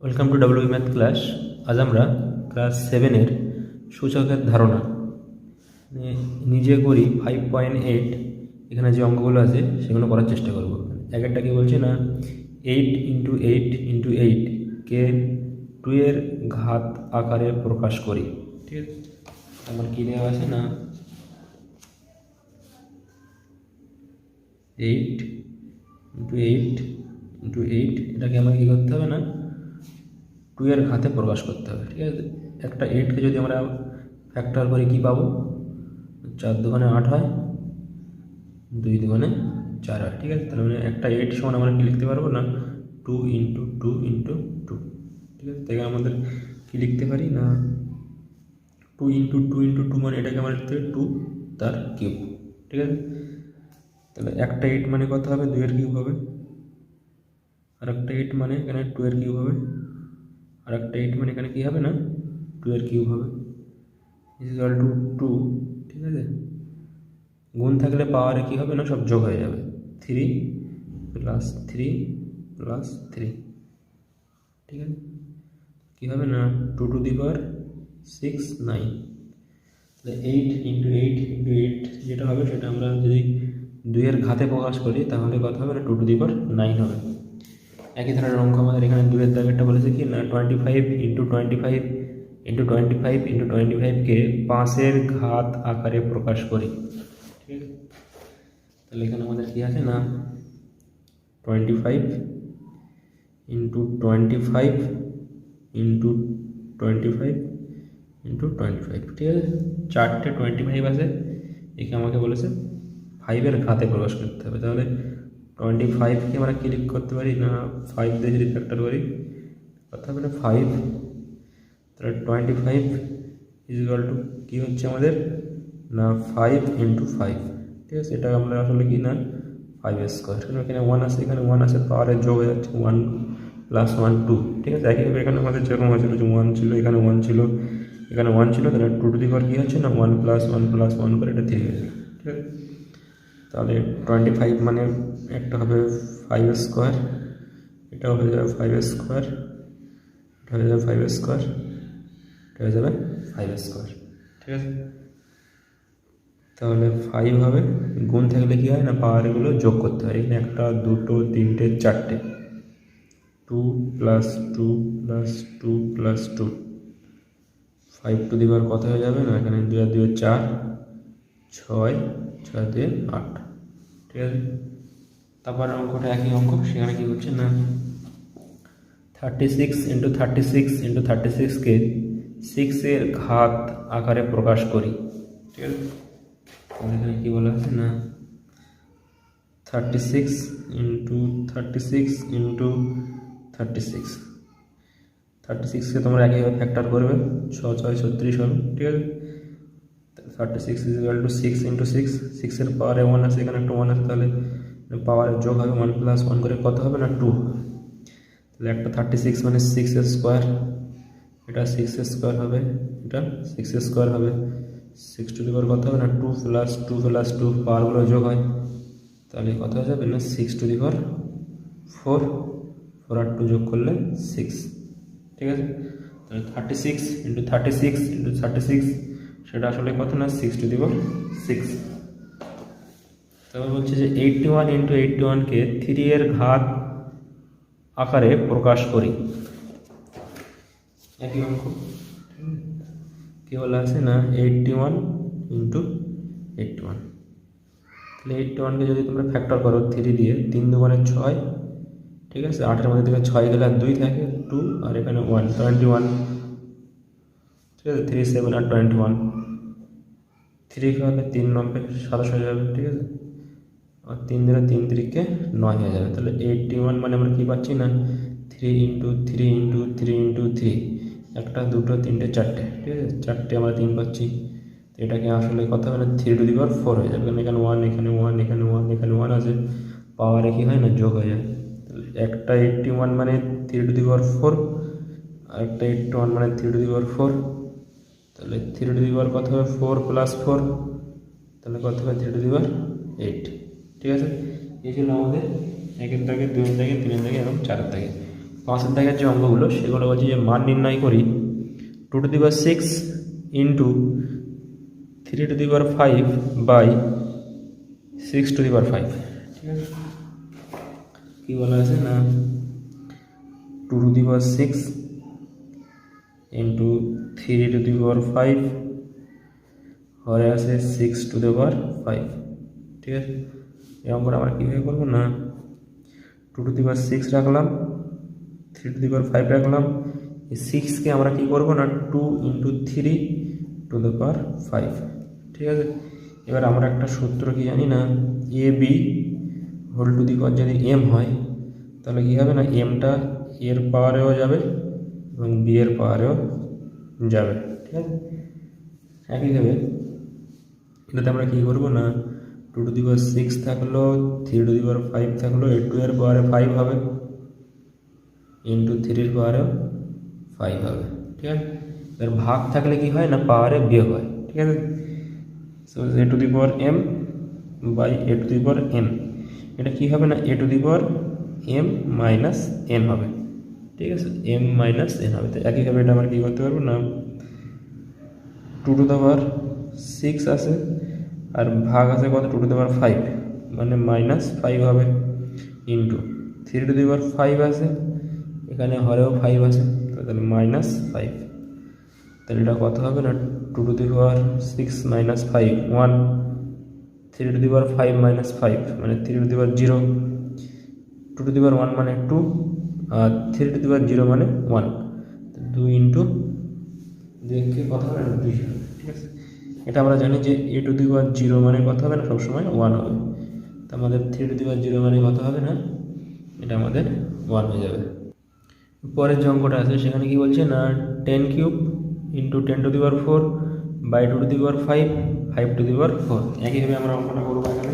Welcome to W math class. আজ আমরা class 7-এর সূচকের ধারণা নিজে করি 5.8। এখানে যে অঙ্কগুলো আছে সেগুলো করার চেষ্টা করব। এক একটা কি বলছে না, 8 × 8 × 8 কে 2 এর ঘাত আকারে প্রকাশ করি। ঠিক আছে, আমার কী দেওয়া আছে না, 8 × 8 × 8 এটাকে আমাকে কী করতে হবে না, 2 এর ঘাতে প্রকাশ করতে হবে। ঠিক আছে, একটা 8কে যদি আমরা ফ্যাক্টর করি কী পাবো, 4 দুগুণে 8 হয়, 2 দুগুণে 4 হয়। ঠিক আছে, তাহলে মানে একটা 8 সমান আমরা কী লিখতে পারবো না, 2 × 2 × 2। ঠিক আছে, তাই আমাদের কী লিখতে পারি না, 2 × 2 × 2 মানে এটাকে আমরা লিখতে পারি 2 তার কিউব। ঠিক আছে, তাহলে একটা 8 মানে কত হবে, 2 এর কিউব হবে। আর একটা 8 মানে এখানে 2 এর কিউব হবে। আর একটা 8 মানে এখানে কী হবে না, 2 এর কিউব হবে, ইকুয়াল টু 2। ঠিক আছে, গুণ থাকলে পাওয়ারে কী হবে না, সব যোগ হয়ে যাবে, 3 + 3 + 3। ঠিক আছে, কী হবে না, 2⁶ 9। তাহলে 8 × 8 × 8 যেটা হবে সেটা আমরা যদি 2 এর ঘাতে প্রকাশ করি তাহলে কত হবে না, 2⁹ হবে। একই ধরনের অঙ্ক আমাদের এখানে 2 এর দাগেরটা বলেছে কি না, 25 × 25 × 25 × 25কে 5 এর ঘাত আকারে প্রকাশ করি। ঠিক আছে, তাহলে এখানে আমাদের কী আছে না, 25 × 25 × 25 × 25। ঠিক আছে, 4টে 25 আছে, একে আমাকে বলেছে 5 এর ঘাতে প্রকাশ করতে হবে। তাহলে 25কে আমরা ক্লিক করতে পারি না, 5 দিয়ে যদি ফ্যাক্টর করি কত হবে না, 5। তাহলে 25 = কী হচ্ছে আমাদের না, 5 × 5। ঠিক আছে, এটা আমরা আসলে কি না, 5² কারণ এখানে 1 আছে, এখানে 1 আছে, পাওয়ারের যোগ হয়ে যাচ্ছে, 1 + 1 2। ঠিক আছে, একইভাবে এখানে আমাদের যেরকম হয়েছিল যে 1 ছিল, এখানে 1 ছিল, এখানে 1 ছিল, তাহলে 2⁴ কী হচ্ছে না, 1 + 1 + 1 করে এটা 3 হয়ে যাবে। ঠিক আছে, তাহলে 25 মানে একটা হবে 5², এটাও হয়ে যাবে 5², এটা হয়ে যাবে 5², এটা হয়ে যাবে 5²। ঠিক আছে, তাহলে 5 হবে, গুণ থাকলে কী হয় না, পাওয়ারগুলো যোগ করতে হয়। এখানে 1 2 3 4টে, 2 + 2 + 2 + 2, 5⁴ কত হয়ে যাবে না, এখানে 2 আর 2 4, 6, 6 2 8। ঠিক আছে, তারপর অঙ্কটা একই অঙ্ক, সেখানে কী হচ্ছে না, 36 × 36 × 36কে 6 এর ঘাত আকারে প্রকাশ করি। ঠিক আছে, এখানে কী বলা আছে না, 36 × 36 × 36, 36কে তোমরা একইভাবে ফ্যাক্টর করবে, 6 6 36 হবে। ঠিক আছে, 36 = 6 × 6, 6-এর পাওয়ারে 1 আছে, এখানে একটা 1 আছে, তাহলে পাওয়ারের যোগ হবে, 1 + 1 করে কত হবে না, 2। তাহলে একটা 36 মানে 6², এটা 6² হবে, এটা 6² হবে, 6⁴ কত হবে না, 2 + 2 + 2, পাওয়ারগুলো যোগ হয়, তাহলে কত হয়ে যাবে না, 6⁴, 4 আর 2 যোগ করলে 6। ঠিক আছে, তাহলে 36 × 36 × 36 সেটা আসলে কত না, 6⁶। তারপর বলছে যে 81 × 81কে 3 এর ঘাত আকারে প্রকাশ করি। একই অঙ্ক, কী বলা আছে না, 81 × 81। তাহলে 81কে যদি তোমরা ফ্যাক্টর করো 3 দিয়ে, 3 দুগুণে 6। ঠিক আছে, 8-এর মধ্যে থেকে 6 গেলে আর 2 থাকে, 2, আর এখানে 1, 21। ঠিক আছে, 3 7 আর 21, 3 হলে 3 9 27 হয়ে যাবে। ঠিক আছে, আর 3 দিনে 3 3কে 9 হয়ে যাবে। তাহলে 81 মানে আমরা কী পাচ্ছি না, 3 × 3 × 3 × 3, 1 2 3 4টে। ঠিক আছে, 4টে আমরা 3 পাচ্ছি, তো এটাকে আসলে কত হবে না, 3⁴ হয়ে যাবে, কারণ এখানে 1, এখানে 1, এখানে 1, এখানে 1 আছে, পাওয়ারে কী হয় না, যোগ হয়ে যায়। তাহলে একটা 81 মানে 3⁴, আর একটা 81 মানে 3⁴। তাহলে 3⁴ কত হবে, 4 + 4, তাহলে কত হবে 3⁴। ঠিক আছে, এই ছিল আমাদের 1-এর দাগে, 2-এর দাগে, 3-এর দাগে এবং 4-এর দাগে। পাশের দাগের যে অঙ্কগুলো সেগুলো বলছে যে মান নির্ণয় করি 2⁶ ইন্টু 3⁵ বাই 6⁵ ঠিক আছে। কী বলা আছে না 2⁶ ইন্টু 3⁵ ঘরে আছে 6⁵, ঠিক আছে। এই অঙ্কটা আমরা কীভাবে করবো না 2⁶ রাখলাম, 3⁵ রাখলাম, এই 6কে আমরা কী করবো না 2 × 3⁵, ঠিক আছে। এবার আমরা একটা সূত্র কি জানি না AB হোল টু দি পাওয়ার যদি m হয় তাহলে কী হবে না mটা এর পাওয়ারেও যাবে এবং b এর পাওয়ারেও যাবে, ঠিক আছে। একইভাবে এটাতে আমরা কী করবো না 2⁶ থাকলো, 3⁵ থাকলো, 2 এর পাওয়ারে 5 হবে ইন্টু 3 পাওয়ারেও 5 হবে, ঠিক আছে। এবার ভাগ থাকলে কি হয় না পাওয়ারে বিয়োগ হয়, ঠিক আছে। সো a⁴m বাই a⁴n এটা কী হবে না a⁴m মাইনাস n হবে, ঠিক আছে, m মাইনাস n হবে। তো একইভাবে এটা আমরা কী করতে পারবো না 2⁶ আছে আর ভাগ আছে কত 2⁵, মানে -5 হবে ইন্টু 3⁵ আছে, এখানে হরেও 5 আছে তাহলে -5, তাহলে এটা কত হবে না 2⁶ -5 1, 3⁵ -5 মানে 3⁵0, 2⁵1 মানে 2 আর 3⁵0 মানে 1, 2 ইন্টু দেখে কত হবে না 2, ঠিক আছে। এটা আমরা জানি যে a⁴0 মানে কত হবে না সবসময় 1 হবে, তো আমাদের 3⁵0 মানে কত হবে না এটা আমাদের 1 হয়ে যাবে। পরের যে অঙ্কটা আছে সেখানে কি বলছে না 10³ ইন্টু 10⁴ বাই 2⁵, 5⁴। একইভাবে আমরা অঙ্কটা করবো। এখানে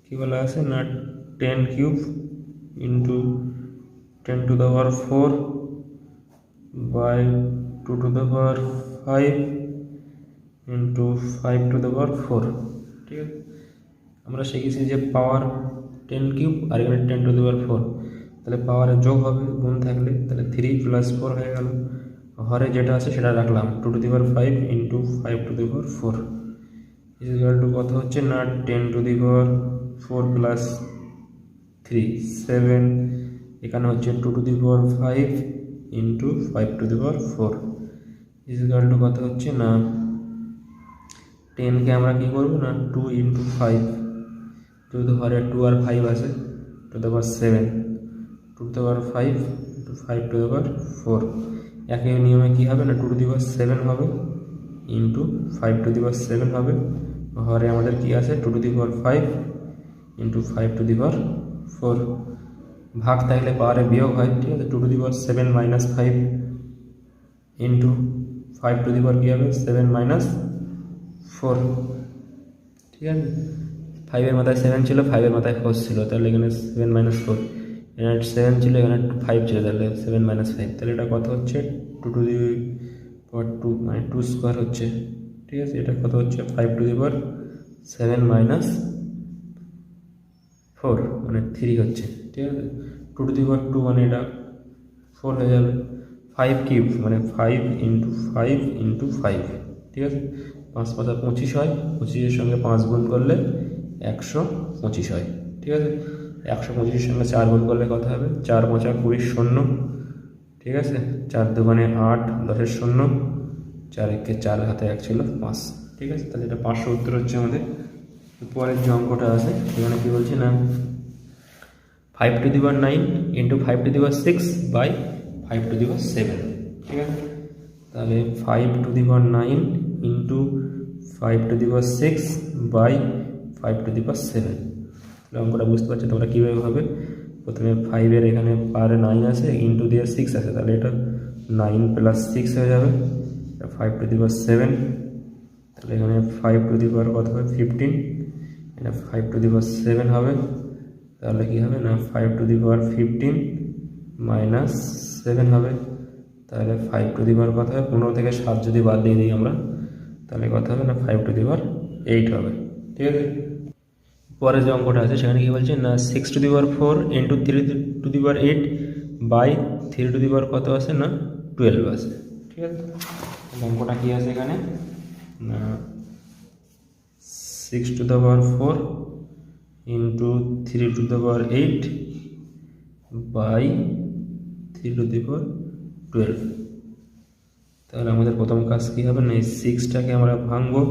কী বলা আছে না 10³ ইন্টু 10⁴ বাই 2⁵ ইন্টু 5⁴, ঠিক আছে। আমরা শিখেছি যে পাওয়ার 10³ আর এখানে 10⁴, তাহলে পাওয়ারের যোগ হবে গুণ থাকলে, তাহলে 3 + 4 হয়ে গেল। হরে যেটা আছে সেটা রাখলাম 2⁵ ইন্টু 5⁴ ইকুয়াল টু কত হচ্ছে না 10⁴ + 3 7, এখানে হচ্ছে 2⁵ ইন্টু 5⁴ ইকুয়াল টু কত হচ্ছে না 10কে আমরা কী করবো না 2 × 5, যেহেতু হরে 2 আর 5 আছে 2⁵, 2⁵ ইন্টু 5⁴। একই নিয়মে কী হবে না 2⁵ হবে ইন্টু 5⁵ হবে, হরে আমাদের কি আছে 2⁵ ইন্টু 5⁴। ভাগ থাকলে পাওয়ারে বিয়োগ হয়, ঠিক আছে। 2⁵ -5 ইন্টু 5⁴ কী হবে 7 - 4, ঠিক আছে। 5-এর মাথায় 7 ছিল, 5-এর মাথায় 4 ছিল, তাহলে এখানে 7 - 4, এখানে 7 ছিল, এখানে 5 ছিল, তাহলে 7 - 5, তাহলে এটা কত হচ্ছে 2⁴ মানে 2 স্কোয়ার হচ্ছে, ঠিক আছে। এটা কত হচ্ছে 5⁴ মানে 3 হচ্ছে, ঠিক আছে। 2⁴ মানে এটা 4 হয়ে যাবে। 5³ মানে 5 × 5 × 5, ঠিক আছে। 5 × 5 = 25 হয়, 25-এর সঙ্গে 5 গুণ করলে 125 হয়, ঠিক আছে। 125-এর সঙ্গে 4 গুণ করলে কত হবে 4 × 5 = 20 শূন্য, ঠিক আছে। 4 × 2 = 8, 10-এর শূন্য, 4 × 1 = 4, হাতে 1 ছিল 5, ঠিক আছে। তাহলে এটা 500 উত্তর হচ্ছে আমাদের। পরের যে অঙ্কটা আছে সেখানে কী বলছি না 5⁹ ইন্টু 5⁶ বাই 5⁷, ঠিক আছে। তাহলে 5⁹ ইন্টু 5⁶ বাই 5⁷, তাহলে অঙ্কটা বুঝতে পারছো তোমরা কীভাবে হবে। প্রথমে 5-এর এখানে পারে 9 আছে, ইন্টু দিয়ে 6 আছে, তাহলে এটা 9 + 6 হয়ে যাবে 5⁷, তাহলে এখানে 5⁴ কত হবে 15, এটা 5⁷ হবে, তাহলে কী হবে না 5⁵15 - 7 হবে, তাহলে 5⁵ কত হবে 15 থেকে 7 যদি বাদ দিয়ে দিই আমরা, তাহলে কত হবে না 5⁵8 হবে, ঠিক আছে। পরে যে অঙ্কটা আছে সেখানে কি বলছে না 6^4 ইন্টু 3^8 বাই 3^, কত আছে না 12 আছে। ঠিক আছে, অঙ্কটা কি আছে এখানে না 6^4 ইন্টু 3^8 বাই 3^12। তাহলে আমাদের প্রথম কাজ কী হবে না এই 6টাকে আমরা ভাঙবো,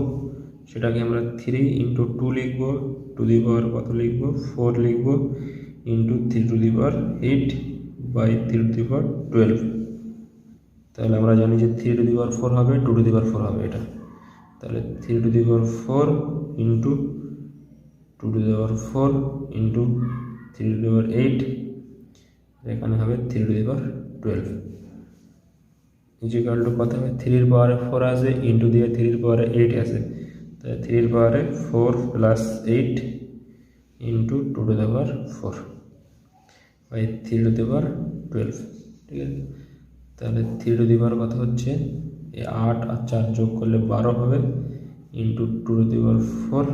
সেটাকে আমরা 3 ইন্টু 2 লিখবো, টু দি পাওয়ার কত লিখবো 4 লিখবো, ইন্টু 3^8 বাই 3^12। তাহলে আমরা জানি যে 3^4 হবে, 2^4 হবে এটা। তাহলে 3^4 ইন্টু 2^4 ইন্টু 3^8, এখানে হবে 3^12 ইজিক্যাল টু কত হবে 3 এর পাওয়ারে 4 আছে, ইন্টু দিয়ে 3 এর পাওয়ারে 8 আছে, তাহলে 3 এর পাওয়ারে 4 প্লাস 8 ইন্টু 2^4 বাই 3^12। ঠিক আছে, তাহলে 3 কত হচ্ছে এই 8 আর 4 যোগ করলে 12 হবে, ইন্টু 2^4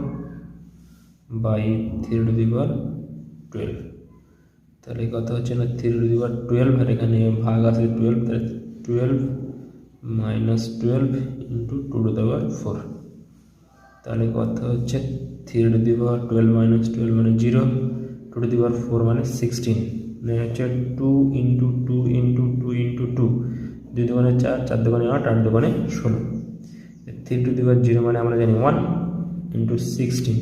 বাই 3^12। তাহলে কত হচ্ছে না 3^12, আর এখানে ভাগ আছে 12, তাহলে 12 মাইনাস 12 ইন্টু 2^4। তাহলে কত হচ্ছে 3^12 মাইনাস 12 মানে 0, 2^4 মানে 16, মানে হচ্ছে 2 ইন্টু 2 ইন্টু 2 ইন্টু 2, 2 দুগুণে 4, 4 দুগুণে 8, 8 দুগুণে 16। 3^0 মানে আমরা জানি 1 ইন্টু 16,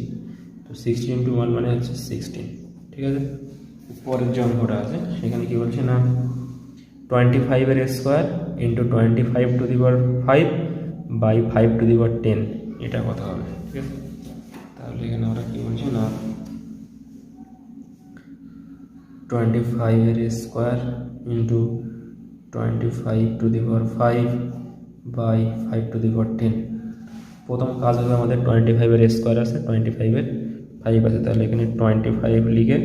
তো 16 ইন্টু 1 মানে হচ্ছে 16। ঠিক আছে, পরের যে অঙ্কটা আছে সেখানে কি বলছে না 25 এর স্কোয়ার ইন্টু 25^5 বাই 5^10, এটা কত হবে। ঠিক আছে, তাহলে এখানে আমরা কি বলছি না 25 এর স্কোয়ার ইন্টু 25^5 বাই 5^10। প্রথম কাজ হবে আমাদের 25 এর স্কোয়ার আছে, 25 এর 5 আছে, তাহলে এখানে 25 লিখে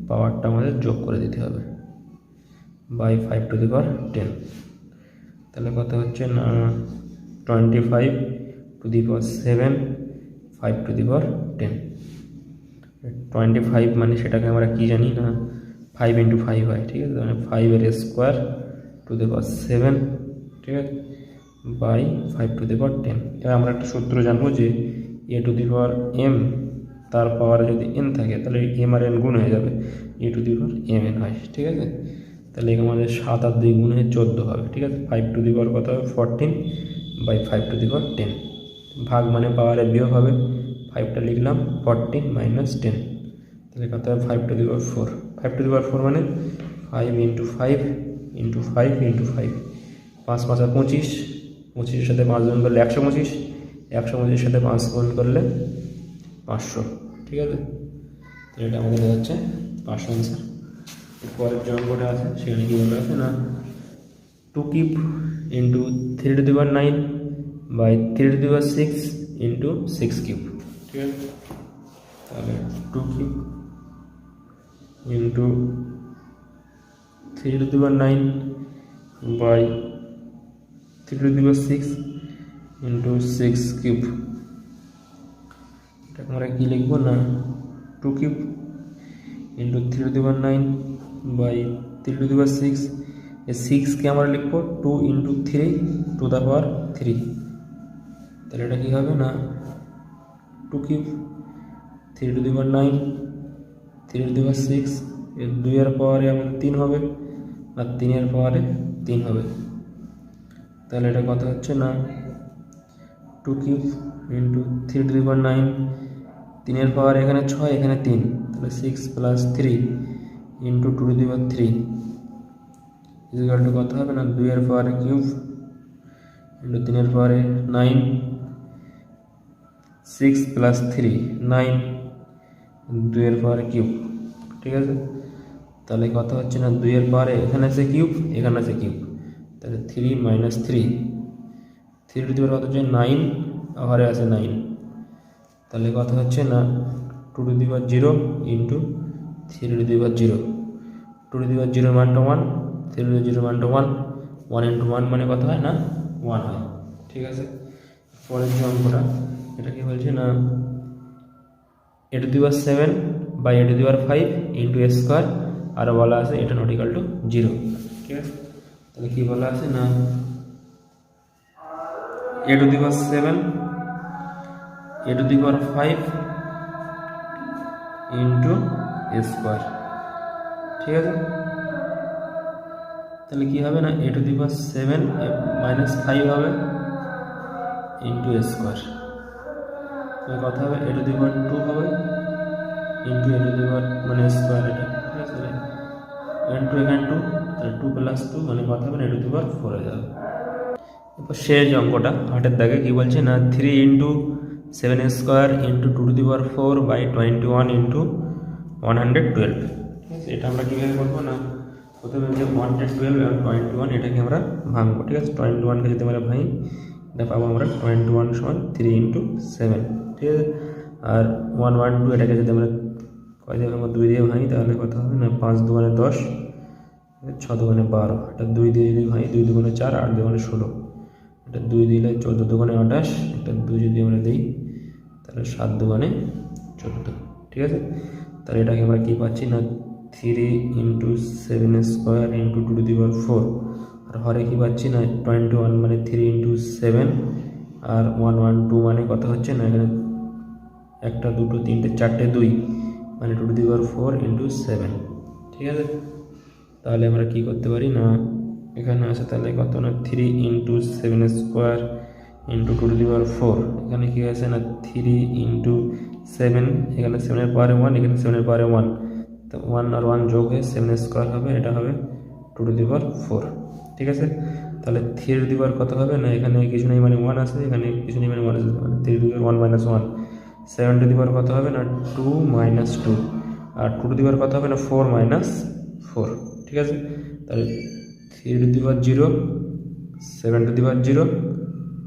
পাওয়ারটা আমাদের যোগ করে দিতে হবে বাই 5^10। তাহলে কত হচ্ছে না 25^7 5^10। 25 মানে সেটাকে আমরা কি জানি না 5 ইন্টু 5 হয়। ঠিক আছে, মানে 5 এর স্কোয়ার (7), ঠিক আছে, বাই 5^10। এবার আমরা একটা সূত্র জানবো যে a⁴m তার পাওয়ারে যদি n থাকে তাহলে m আর n গুণ হয়ে যাবে, a⁴mn হয়। ঠিক আছে, তাহলে আমাদের 7 আর 2 গুণ হয়ে 14 হবে। ঠিক আছে, 5 কত হবে 14 বাই 5^10। ভাগ মানে পাওয়ারে বিয়োগ হবে, 5টা লিখলাম 14 মাইনাস 10, তাহলে কত হবে 5^4। 5^4 মানে 5 ইন্টু 5 ইন্টু 5 ইন্টু 5, 5 5 25, 25-এর সাথে 5 গুণ করলে 125, 125-এর সাথে 5 গুণ করলে 500। ঠিক আছে, তো এটা আমাদের হচ্ছে 500 অ্যান্সার। পরের যে অঙ্কটা আছে সেখানে কি বলা আছে না 2³ ইন্টু 3^9 বাই 3^6 ইন্টু 6³ ঠিক আছে, তাহলে 2³ ইন্টু 3^9 বাই 3^6 ইন্টু 6³ এটা আমরা কি লিখবো না 2³ ইন্টু 3^9 বাই 3^6, এই 6কে আমরা লিখবো 2 ইন্টু 3 টু দ্য পাওয়ার 3, তাহলে এটা কী হবে না 2³ 3^9 3^6, এর 2 এর পাওয়ারে আমাদের 3 হবে আর 3 এর পাওয়ারে 3 হবে, তাহলে এটা কত হচ্ছে না 2³ ইন্টু 3^9, 3 এর পাওয়ার এখানে 6 এখানে 3, তাহলে 6 প্লাস 3 ইন্টু 2^3 ইকুয়াল টু কত হবে না 2 এর পাওয়ারে কিউব ইন্টু 3 এর পাওয়ারে 9, 6 প্লাস 3 9, 2 এর পাওয়ারে কিউব। ঠিক আছে, তাহলে কত হচ্ছে না 2 এর পাওয়ারে এখানে আছে কিউব এখানে আছে কিউব, তাহলে 3 মাইনাস 3, 3 কত হচ্ছে 9 আবারে আছে 9, তাহলে কত হচ্ছে না 2^0 ইন্টু 3^0, 2^0 মানটা 1, 3^0 মানটা 1, 1 ইন্টু 1 মানে কত হয় না 1 হয়। ঠিক আছে, পরের যে অঙ্কটা এটা কি বলছে না a to the power 7 by a to the power 5 into a square, আর বলা আছে এটা নট ইকাল টু 0। ঠিক আছে, তাহলে কি বলা আছে না a to the power 7 a to the power 5 into a square. ঠিক আছে, তাহলে কি হবে না a to the power 7 minus 5 হবে ইন্টু এ স্কোয়ার, তাহলে কথা হবে এ টু দি পাওয়ার 2 হবে ইন্টু এ টু দি পাওয়ার মানে স্কোয়ার এটা। ঠিক আছে, এখানে 2 এখানে 2, তাহলে 2 প্লাস 2 মানে কথা হবে এ টু দি পাওয়ার 4 হয়ে যাবে। এরপর শেষ অঙ্কটা 8-এর দাগে কী বলছে না 3 into 7 square into 2 to the power 4 by 21 into 112। ঠিক আছে, এটা আমরা কীভাবে করবো না প্রথমে যে 112 এবং 21 এটাকে আমরা ভাঙবো। ঠিক আছে, 21কে যদি আমরা ভাঙি এটা পাবো আমরা 21 সমান 3 ইন্টু 7। ঠিক আছে, আর 112 এটাকে যদি আমরা কয় দিয়ে ভাঙবো 2 দিয়ে ভাঙি তাহলে কথা হবে না 5 দুগুণে 10, 6 দুগুণে 12, এটা 2 দিয়ে যদি ভাঙি 2 দুগুণে 4, 8 দুগুণে 16, এটা 2 দিলে 14 দুগুণে 28, এটা 2 যদি আমরা দিই তাহলে 7 দুগুণে 14। ঠিক আছে, তাহলে এটাকে আমরা কী পাচ্ছি না 3 into 7 square into 2 to the power 4, আর হরে কী পাচ্ছি না 21 মানে 3 ইন্টু 7, আর 112 মানে কত হচ্ছে না এখানে 1 2 3 4 2 মানে 2 টু দি পাওয়ার 4 ইন্টু 7। ঠিক আছে, তাহলে আমরা কী করতে পারি না এখানে আছে তাহলে কত না 3 into 7 square into 2 to the power 4, এখানে কী আছে না 3 ইন্টু 7, এখানে 7-এর পাওয়ারে 1, এখানে 7-এর পাওয়ারে 1, তো 1 আর 1 যোগ হয়ে 7 স্কোয়ার হবে, এটা হবে 2 টু দি পাওয়ার 4। ঠিক আছে, তাহলে 3 টু দি পাওয়ার কত হবে না এখানে কিছু নেই মানে 1 আছে, এখানে কিছু নেই মানে 1 আছে, মানে 3 to the power 1 minus 1, 7 to the power কত হবে না 2 minus 2, R 2 to the power কত হবে না 4 মাইনাস 4। ঠিক আছে, তাহলে 3 to the power 0, 7 to the power 0,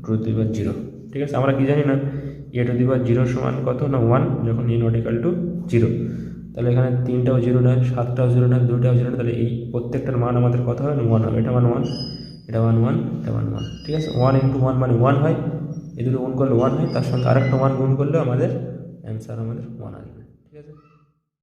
2 to the power 0। ঠিক আছে, আমরা কি জানি না এ টু দি পাওয়ার 0 সমান কত না 1 যখন এ নট ইকাল টু 0, তাহলে এখানে 3টাও 0 নয়, 7টাও 0 নয়, 2টাও 0 নয়, তাহলে এই প্রত্যেকটার মান আমাদের কত হবে না 1 হবে, এটা মান 1, এটা মান 1, এটা মান 1। ঠিক আছে, 1 ইন্টু 1 মানে 1 হয়, এই দুটো গুণ করলে 1 হয়, তার সঙ্গে আরেকটা 1 গুণ করলেও আমাদের অ্যান্সার আমাদের 1 আসবে। ঠিক আছে।